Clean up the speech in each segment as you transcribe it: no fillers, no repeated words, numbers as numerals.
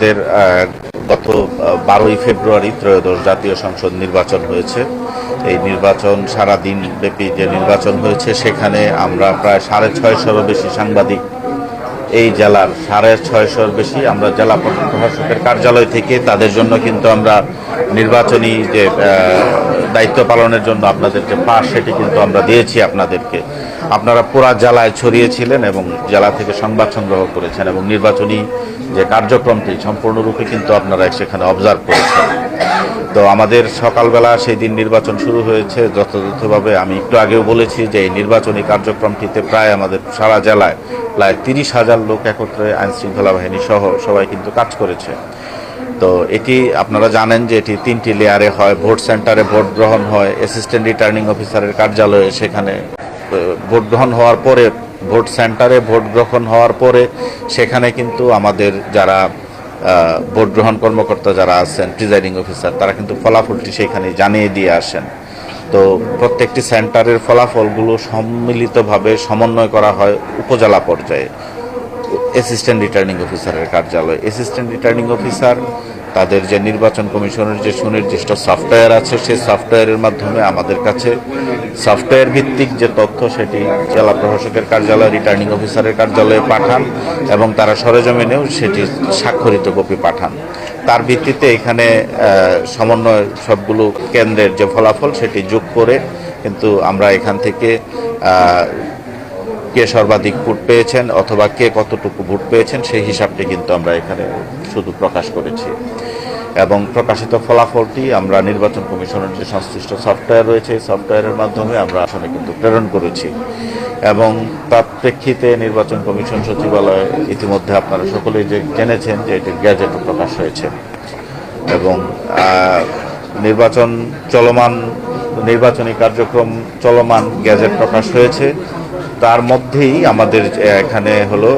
আমাদের গত 12ই ফেব্রুয়ারি ত্রয়োদশ জাতীয় সংসদ নির্বাচন হয়েছে। এই নির্বাচন সারাদিন ব্যাপী যে নির্বাচন হয়েছে সেখানে আমরা প্রায় 650-র বেশি সাংবাদিক, এই জেলার 650-র বেশি আমরা জেলা প্রশাসকের কার্যালয় থেকে তাদের জন্য কিন্তু আমরা নির্বাচনী যে দায়িত্ব পালনের জন্য আপনাদের যে পাস সেটি কিন্তু আমরা দিয়েছি আপনাদেরকে। আপনারা পুরা জেলায় ছড়িয়েছিলেন এবং জেলা থেকে সংবাদ সংগ্রহ করেছেন এবং নির্বাচনী যে কার্যক্রমটি সম্পূর্ণরূপে কিন্তু আপনারা সেখানে অবজার্ভ করেছেন। তো আমাদের সকালবেলা সেই দিন নির্বাচন শুরু হয়েছে যথাযথভাবে। আমি একটু আগেও বলেছি যে এই নির্বাচনী কার্যক্রমটিতে প্রায় আমাদের সারা জেলায় প্রায় 30,000 লোক একত্রে আইনশৃঙ্খলা বাহিনী সহ সবাই কিন্তু কাজ করেছে। তো এটি আপনারা জানেন যে এটি 3টি লেয়ারে হয়। ভোট সেন্টারে ভোট গ্রহণ হয়, অ্যাসিস্ট্যান্ট রিটার্নিং অফিসারের কার্যালয়ে সেখানে ভোট গ্রহণ হওয়ার পরে, ভোট সেন্টারে ভোট গ্রহণ হওয়ার পরে সেখানে কিন্তু আমাদের যারা ভোট গ্রহণ কর্মকর্তা যারা আছেন, প্রিজাইডিং অফিসার, তারা কিন্তু ফলাফলটি সেখানে জানিয়ে দিয়ে আসেন। তো প্রত্যেকটি সেন্টারের ফলাফলগুলো সম্মিলিতভাবে সমন্বয় করা হয় উপজেলা পর্যায়ে অ্যাসিস্ট্যান্ট রিটার্নিং অফিসারের কার্যালয়। অ্যাসিস্ট্যান্ট রিটার্নিং অফিসার তাদের যে নির্বাচন কমিশনের যে সুনির্দিষ্ট সফটওয়্যার আছে সেই সফটওয়্যারের মাধ্যমে আমাদের কাছে সফটওয়্যার ভিত্তিক যে তথ্য সেটি জেলা প্রশাসকের কার্যালয়, রিটার্নিং অফিসারের কার্যালয়ে পাঠান এবং তারা সরেজমিনেও সেটি স্বাক্ষরিত কপি পাঠান। তার ভিত্তিতে এখানে সমন্বয় সবগুলো কেন্দ্রের যে ফলাফল সেটি যোগ করে কিন্তু আমরা এখান থেকে কে সর্বাধিক ভোট পেয়েছেন অথবা কে কতটুকু ভোট পেয়েছেন সেই হিসাবটি কিন্তু আমরা এখানে শুধু প্রকাশ করেছি এবং প্রকাশিত ফলাফলটি আমরা নির্বাচন কমিশনের যে সংশ্লিষ্ট সফটওয়্যার রয়েছে এই সফটওয়্যারের মাধ্যমে আমরা আসলে কিন্তু প্রেরণ করেছি এবং তার প্রেক্ষিতে নির্বাচন কমিশন সচিবালয়ে ইতিমধ্যে আপনারা সকলেই যে জেনেছেন যে এটির গ্যাজেটও প্রকাশ হয়েছে এবং নির্বাচন চলমান, নির্বাচনী কার্যক্রম চলমান, গ্যাজেট প্রকাশ হয়েছে। তার মধ্যেই আমাদের এখানে হলো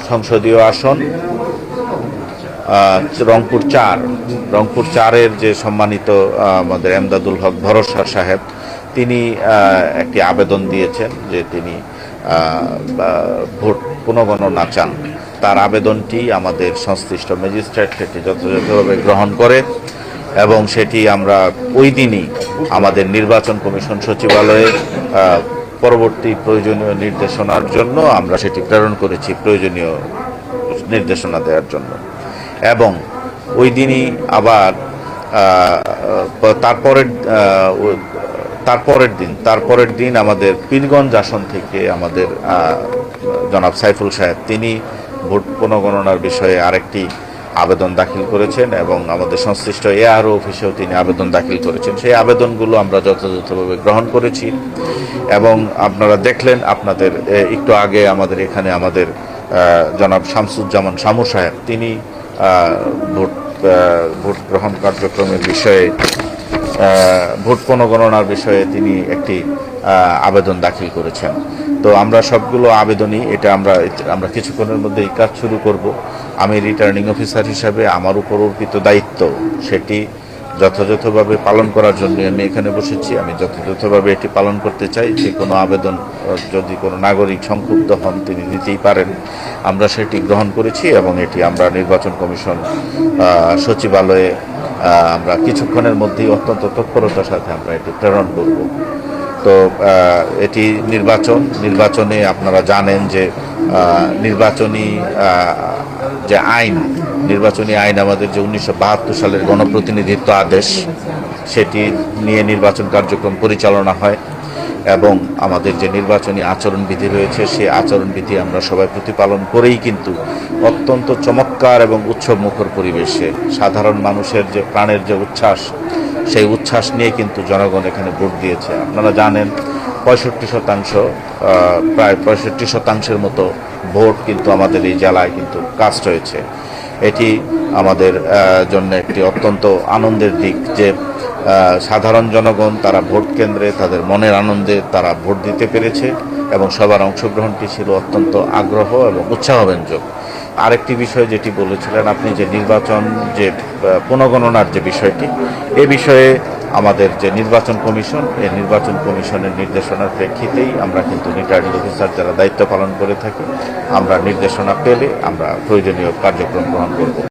সংসদীয় আসন রংপুর 4-এর যে সম্মানিত আমাদের এমদাদুল হক ভরসা সাহেব, তিনি একটি আবেদন দিয়েছেন যে তিনি ভোট পুনর্গণনা চান। তার আবেদনটি আমাদের সংশ্লিষ্ট ম্যাজিস্ট্রেট সেটি যথাযথভাবে গ্রহণ করে এবং সেটি আমরা ওই দিনই আমাদের নির্বাচন কমিশন সচিবালয়ে পরবর্তী প্রয়োজনীয় নির্দেশনার জন্য আমরা সেটি প্রেরণ করেছি, প্রয়োজনীয় নির্দেশনা দেওয়ার জন্য। এবং ওই দিনই আবার তারপরের দিন আমাদের পীরগঞ্জ আসন থেকে আমাদের জনাব সাইফুল সাহেব তিনি ভোট পুনর্গণনার বিষয়ে আরেকটি আবেদন দাখিল করেছেন এবং আমাদের সংশ্লিষ্ট এআরও অফিসেও তিনি আবেদন দাখিল করেছেন। সেই আবেদনগুলো আমরা যথাযথভাবে গ্রহণ করেছি এবং আপনারা দেখলেন আপনাদের একটু আগে আমাদের এখানে আমাদের জনাব শামসুজ্জামান শামু সাহেব তিনি ভোট গ্রহণ কার্যক্রমের বিষয়ে, ভোট পুনর্গণনার বিষয়ে তিনি একটি আবেদন দাখিল করেছেন। তো আমরা সবগুলো আবেদনই আমরা কিছুক্ষণের মধ্যে এই কাজ শুরু করব। আমি রিটার্নিং অফিসার হিসাবে আমার উপর অর্পিত দায়িত্ব সেটি যথাযথভাবে পালন করার জন্য আমি এখানে বসেছি। আমি যথাযথভাবে এটি পালন করতে চাই। যে কোনো আবেদন যদি কোনো নাগরিক সংক্ষুব্ধ হন তিনি দিতেই পারেন, আমরা সেটি গ্রহণ করেছি এবং এটি আমরা নির্বাচন কমিশন সচিবালয়ে আমরা কিছুক্ষণের মধ্যেই অত্যন্ত তৎপরতার সাথে আমরা এটি প্রেরণ করব। তো এটি নির্বাচনে আপনারা জানেন যে নির্বাচনী আইন আমাদের যে 1972 সালের গণপ্রতিনিধিত্ব আদেশ সেটি নিয়ে নির্বাচন কার্যক্রম পরিচালনা হয় এবং আমাদের যে নির্বাচনী আচরণবিধি রয়েছে সেই আচরণবিধি আমরা সবাই প্রতিপালন করেই কিন্তু অত্যন্ত চমৎকার এবং উৎসবমুখর পরিবেশে সাধারণ মানুষের যে প্রাণের যে উচ্ছ্বাস, সেই উচ্ছ্বাস নিয়ে কিন্তু জনগণ এখানে ভোট দিয়েছে। আপনারা জানেন 65% প্রায় 65% মতো ভোট কিন্তু আমাদের এই জেলায় কিন্তু কাস্ট হয়েছে। এটি আমাদের জন্য একটি অত্যন্ত আনন্দের দিক যে সাধারণ জনগণ তারা ভোট কেন্দ্রে তাদের মনের আনন্দে তারা ভোট দিতে পেরেছে এবং সবার অংশগ্রহণটি ছিল অত্যন্ত আগ্রহ এবং উৎসাহব্যঞ্জক। আরেকটি বিষয় যেটি বলেছিলেন আপনি যে নির্বাচন যে পুনর্গণনার যে বিষয়টি, এ বিষয়ে আমাদের যে নির্বাচন কমিশন, এই নির্বাচন কমিশনের নির্দেশনার প্রেক্ষিতেই আমরা কিন্তু রিটার্নিং অফিসার যারা দায়িত্ব পালন করে থাকি, আমরা নির্দেশনা পেলে আমরা প্রয়োজনীয় কার্যক্রম গ্রহণ করব।